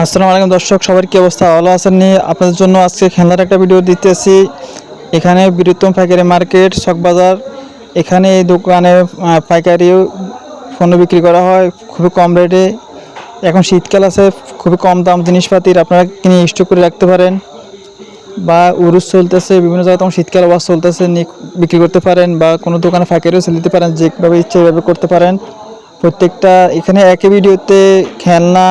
আসসালামু আলাইকুম দর্শক, সবার কি অবস্থা? ভালো আছেন নি? আপনাদের জন্য আজকে খেলনার একটা ভিডিও দিতেছি। এখানে বৃহত্তম পাইকারি মার্কেট চকবাজার। এখানে এই দোকানে পাইকারি পণ্য বিক্রি করা হয় খুবই কম রেটে। এখন শীতকাল আছে, খুবই কম দাম জিনিসপাতির আপনারা কিনে স্টক করে রাখতে পারেন। বা উরুস চলতেছে, বিভিন্ন জায়গায় তখন শীতকাল আবার চলতেছে, বিক্রি করতে পারেন বা কোনো দোকানে পাইকারিও সেল দিতে পারেন। যেভাবে ইচ্ছে এভাবে করতে পারেন। প্রত্যেকটা এখানে একই ভিডিওতে খেলনা,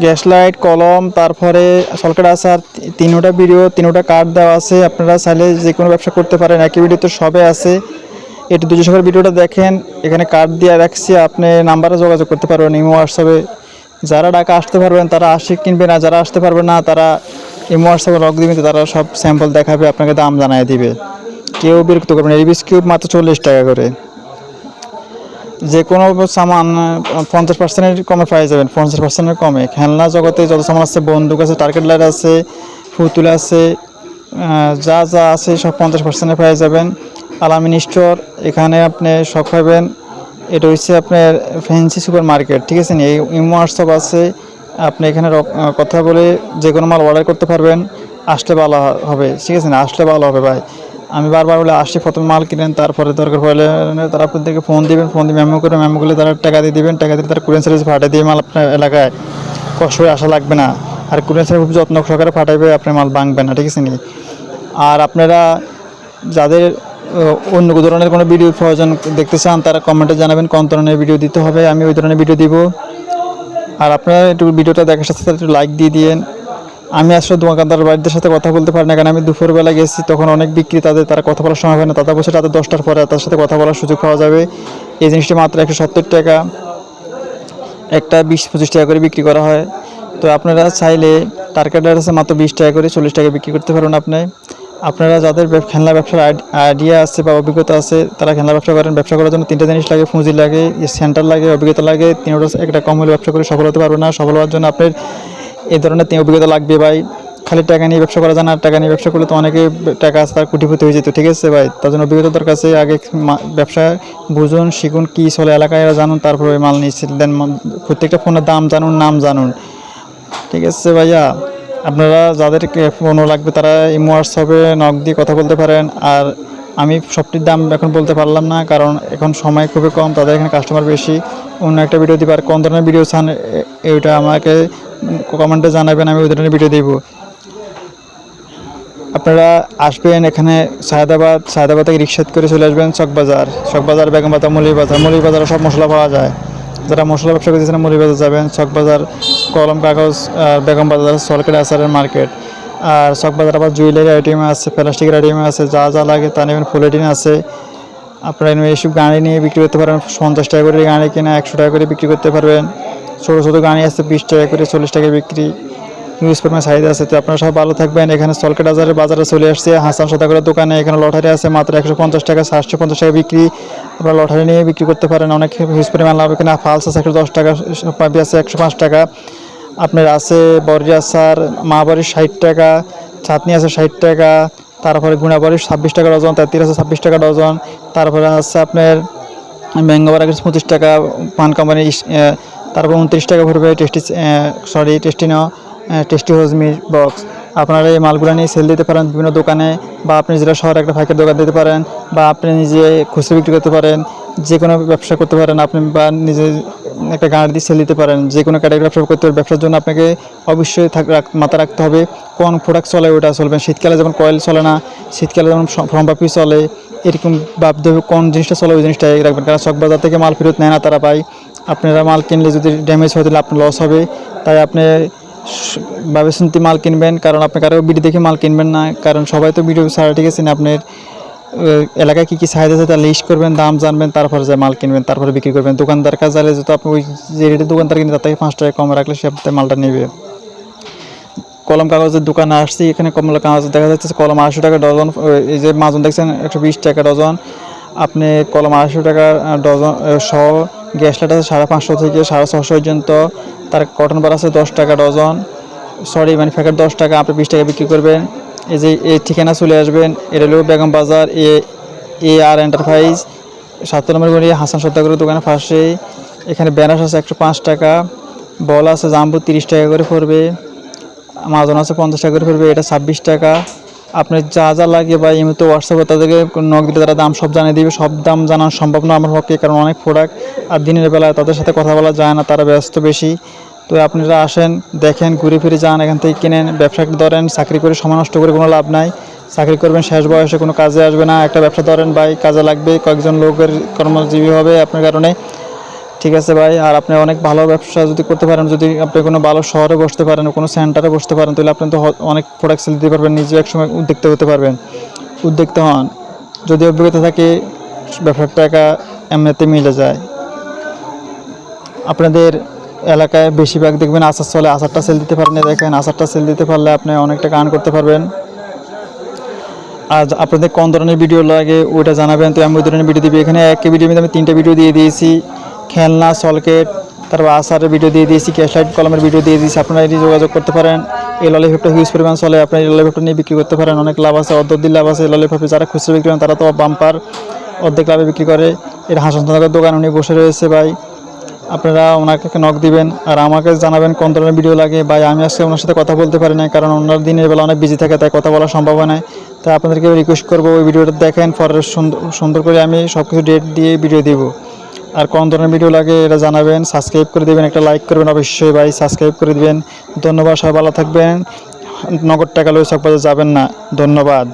গ্যাস লাইট, কলম, তারপরে সলকেট আচার, তিনোটা ভিডিও, তিনোটা কার্ড দেওয়া আছে। আপনারা চাইলে যে কোনো ব্যবসা করতে পারেন, একই ভিডিওতে সবে আছে। একটু দুজন সবার ভিডিওটা দেখেন, এখানে কার্ড দিয়ে রাখছি, আপনি নাম্বারে যোগাযোগ করতে পারবেন ইমো হোয়াটসঅ্যাপে। যারা ঢাকা আসতে পারবেন তারা আসে কিনবেন, আর যারা আসতে পারবেন না তারা ইমো হোয়াটসঅ্যাপে লগ দিবেন, তারা সব স্যাম্পল দেখাবে, আপনাকে দাম জানিয়ে দিবে। কেউ বিরক্ত করবেন। এবিস কিউব মাত্র 40 টাকা করে। যে কোনো সামান 50% কমে পাই যাবেন, 50% কমে। খেলনা জগতে যত সামান আছে, বন্দুক আছে, টার্গেট লাইট আছে, পুতুল আছে, যা যা আছে সব 50% পাই যাবেন। আলামিন স্টোর, এখানে আপনি সব পাবেন। এটা হচ্ছে আপনার ফ্যান্সি সুপার মার্কেট, ঠিক আছে? এই ইমো হোয়াটসঅ্যাপ আছে, আপনি এখানে কথা বলে যে কোনো মাল অর্ডার করতে পারবেন। আসলে ভালো হবে, ঠিক আছে? আসলে ভালো হবে ভাই। আমি বারবার বলে আসছি, প্রথমে মাল কিনেন, তারপরে দরকার পড়লে তারা আপনাদেরকে ফোন দিবেন, ফোন দিয়ে মেমো করলে তারা টাকা দিয়ে দিবেন, টাকা দিয়ে তারা কুরিয়ার সার্ভিস পাঠিয়ে দিয়ে মাল আপনার এলাকায় কষ্ট হয়ে আসা লাগবে না। আর কুরিয়ার সার্ভিস খুব যত্ন সহকারে পাঠাইবে, আপনার মাল ভাঙবে না, ঠিক আছে নি? আর আপনারা যাদের অন্য ধরনের কোনো ভিডিও প্রয়োজন দেখতে চান, তারা কমেন্টে জানাবেন কোন ধরনের ভিডিও দিতে হবে, আমি ওই ধরনের ভিডিও দিব। আর আপনারা একটু ভিডিওটা দেখার সাথে সাথে একটু লাইক দিয়ে দিয়েন। আমি আসলে দোকানদার বাড়িদের সাথে কথা বলতে পারি না, কারণ আমি দুপুরবেলা গেছি, তখন অনেক বিক্রি, তারা কথা বলার সময় হয় না। তাদের বসে রাতে 10টার পরে তার সাথে কথা বলার সুযোগ পাওয়া যাবে। এই জিনিসটি মাত্র 170 টাকা, একটা 20-25 টাকা করে বিক্রি করা হয়। তো আপনারা চাইলে টার্গেট আছে মাত্র 20 টাকা করে, 40 টাকা বিক্রি করতে পারবেন আপনি। আপনারা যাদের খেলনা ব্যবসার আইডিয়া আছে বা অভিজ্ঞতা আছে, তারা খেলনা ব্যবসা করেন। ব্যবসা করার জন্য 3টা জিনিস লাগে: পুঁজি লাগে, সেন্টার লাগে, অভিজ্ঞতা লাগে। তিনটা একটা কম হলে ব্যবসা করে সফল হতে পারবে না। সফল হওয়ার জন্য আপনার এই ধরনের 3 অভিজ্ঞতা লাগবে ভাই। খালি টাকা নিয়ে ব্যবসা করা যায় না। টাকা নিয়ে ব্যবসা করলে তো অনেকে টাকা আছে তার কোটিপতি হয়ে যেত, ঠিক আছে ভাই? তার জন্য অভিজ্ঞতা দরকার আছে। আগে ব্যবসা বুঝুন, শিখুন, কী চলে এলাকায় জানুন, তারপরে মাল নিয়ে দেন। প্রত্যেকটা ফোনের দাম জানুন, নাম জানুন, ঠিক আছে ভাইয়া? আপনারা যাদেরকে ফোনও লাগবে তারা ইমো হোয়াটসঅ্যাপে নক দিয়ে কথা বলতে পারেন। আর আমি সবটির দাম এখন বলতে পারলাম না, কারণ এখন সময় খুবই কম, তাদের এখানে কাস্টমার বেশি। অন্য একটা ভিডিও দিব। আর কোন ধরনের ভিডিও চান এইটা আমাকে কমেন্টে জানাবেন, আমি ওই ধরনের ভিডিও দিব। আপনারা আসবেন এখানে সায়দাবাদ থেকে রিক্সা করে চলে আসবেন চকবাজার, বেগমবাজার, মৌলভীবাজারে সব মশলা পাওয়া যায়। যারা মশলা ব্যবসা করতেছেন মৌলভীবাজার যাবেন। চকবাজার কলম কাগজ, বেগমবাজার সলকেট আচারের মার্কেট। আর চকবাজার আবার জুয়েলারি আইটেম আছে, প্লাস্টিকের আইটেম আছে, যা যা লাগে তা নেবেন। ফুলেটিন আছে। আপনারা এইসব গাড়ি নিয়ে বিক্রি করতে পারেন। 50 টাকা করে গাড়ি কিনা 100 টাকা করে বিক্রি করতে পারবেন। ছোটো ছোটো গাড়ি আছে 20 টাকা করে, 40 টাকা বিক্রি। ইউজ পরিমাণ চাহিদা আছে। তো আপনারা সব ভালো থাকবেন। এখানে সলকেট বাজারে চলে আসছে হাসান সদাগরের দোকানে। এখানে লটারি আছে মাত্র 150 টাকা, 750 টাকা বিক্রি। আপনারা লটারি নিয়ে বিক্রি করতে পারেন, অনেক হিউজ পরিমাণ লাভ। এখানে ফালস আছে 110 টাকা, পাবি আছে 105 টাকা। আপনার আছে বড়ি আচার, মা বড়ির 60 টাকা, চাটনি আছে 60 টাকা। তারপরে গুঁড়া বড়ির 26 টাকা ডজন, তেঁতুল আছে 26 টাকা ডজন। তারপরে আছে আপনার ম্যাঙ্গো বার 25 টাকা, পান কোম্পানি। তারপর 29 টাকা ভরবে টেস্টি হজমি বক্স। আপনারা এই মালগুলো নিয়ে সেল দিতে পারেন বিভিন্ন দোকানে, বা আপনি যেটা শহরে একটা ফাঁকের দোকান দিতে পারেন, বা আপনি নিজে খুচরো বিক্রি করতে পারেন। যে কোনো ব্যবসা করতে পারেন আপনি, বা নিজে একটা গাড়ি দিয়ে সেল দিতে পারেন। যে কোনো ক্যাটাগরি ব্যবসা করতে পারেন। ব্যবসার জন্য আপনাকে অবশ্যই মাথা রাখতে হবে কোন প্রোডাক্ট চলে, ওটা চলবেন। শীতকালে যেমন কয়েল চলে না, শীতকালে যেমন ফর্ম পাপি চলে, এরকম ভাবতে হবে কোন জিনিসটা চলে, ওই জিনিসটাই রাখবেন। কারণ চকবাজার থেকে মাল ফেরত নেয় না তারা পায়। আপনারা মাল কিনলে যদি ড্যামেজ হয় তাহলে আপনার লস হবে। তাই আপনি ভাবে চিন্তে মাল কিনবেন, কারণ আপনি কারো ভিডিও দেখে মাল কিনবেন না, কারণ সবাই তো ভিডিও ছাড়া, ঠিক আছে না? আপনার এলাকায় কী কী চাহিদা আছে তা লিস্ট করবেন, দাম জানবেন, তারপরে যে মাল কিনবেন, তারপরে বিক্রি করবেন। দোকানদার কাছে যারা যেহেতু আপনি ওই যে রেটে দোকানদার কিনে তার থেকে 5 টাকা কমে রাখলে সে আপনার মালটা নেবে। কলম কাগজের দোকানে আসছি, এখানে কমলা কাগজ দেখা যাচ্ছে কলম 250 টাকা ডজন। এই যে মাজন দেখছেন 120 টাকা ডজন। আপনি কলম 250 টাকা ডজন সহ। গ্যাস লাইট আছে 550 থেকে 650 পর্যন্ত। তার কটন বার আছে 10 টাকা ডজন, মানে প্যাকেট 10 টাকা, আপনি 20 টাকা বিক্রি করবেন। এই যে এই ঠিকানা চলে আসবেন, এটা হলো বেগম বাজার, AR এন্টারপ্রাইজ, 7 নম্বর গলি, হাসান সত্যাগ্রহ দোকানের পাশেই। এখানে ব্যানার আছে 105 টাকা। বল আছে জাম্বো 30 টাকা করে পড়বে, আমাজন আছে 50 টাকা করে পড়বে, এটা 26 টাকা। আপনার যা যা লাগে বা এই মুহূর্তে হোয়াটসঅ্যাপে তাদেরকে নক দিলে তারা দাম সব জানিয়ে দিবে। সব দাম জানানো সম্ভব না আমার পক্ষে, কারণ অনেক প্রোডাক্ট আর দিনের বেলায় তাদের সাথে কথা বলা যায় না, তারা ব্যস্ত বেশি। তো আপনারা আসেন, দেখেন, ঘুরে ফিরে যান, এখান থেকে কিনেন। ব্যবসা ধরেন, চাকরি করে সময় নষ্ট করে কোনো লাভ নাই। চাকরি করবেন শেষ বয়সে, কোনো কাজে আসবে না। একটা ব্যবসা ধরেন ভাই, কাজে লাগবে, কয়েকজন লোকের কর্মজীবী হবে আপনার কারণে। ঠিক আছে ভাই। আর আপনি অনেক ভালো ব্যবসা যদি করতে পারেন, যদি আপনি কোনো ভালো শহরে বসতে পারেন, কোনো সেন্টারে বসতে পারেন, তাহলে আপনি তো অনেক প্রোডাক্ট সেল দিতে পারবেন, নিজে একসময় উদ্যোক্তা হতে পারবেন। উদ্যোক্তা হন, যদি অভিজ্ঞতা থাকে ব্যবসার টাকা এমনিতে মিলে যায়। আপনাদের এলাকায় বেশিরভাগ দেখবেন আচার চলে, আচারটা সেল দিতে পারেন। দেখেন, আচারটা সেল দিতে পারলে আপনি অনেক টাকা আর্ন করতে পারবেন। আর আপনাদের কোন ধরনের ভিডিও লাগে ওইটা জানাবেন, তো আমি ওই ধরনের ভিডিও দিবি। এখানে এক ভিডিওর মধ্যে আমি 3টা ভিডিও দিয়ে দিয়েছি, খেলনা, সলকেট, তারপর আচারের ভিডিও দিয়ে দিয়েছি, ক্যাশলাইট কলমের ভিডিও দিয়ে দিয়েছি। আপনারা এটি যোগাযোগ করতে পারেন। এই ললিপপটা হিউজ পরিমাণ চলে, আপনার এই ললিপপটা নিয়ে বিক্রি করতে পারেন, অনেক লাভ আছে, অর্ধেক লাভ আছে ললিপপে। যারা খুচরো বিক্রি করেন তারা তো বাম্পার অর্ধেক লাভে বিক্রি করে। এর হাসনগর দোকান উনি বসে রয়েছে ভাই, আপনারা ওনাকে নক দিবেন আর আমাকে জানাবেন কোন ধরনের ভিডিও লাগে। ভাই আমি আজকে ওনার সাথে কথা বলতে পারি না, কারণ ওনার দিনের বেলা অনেক বিজি থাকে, তাই কথা বলা সম্ভব হয় না। তাই আপনাদেরকে রিকোয়েস্ট করবো ওই ভিডিওটা দেখেন, পরে সুন্দর করে আমি সব কিছু ডেট দিয়ে ভিডিও দিব। আর কোন ধরনের ভিডিও লাগে এটা জানাবেন, সাবস্ক্রাইব করে দেবেন, একটা লাইক করবেন অবশ্যই ভাই, সাবস্ক্রাইব করে দিবেন। ধন্যবাদ, সবাই ভালো থাকবেন। নগদ টাকা লয়ে চকবাজার যাবেন না। ধন্যবাদ।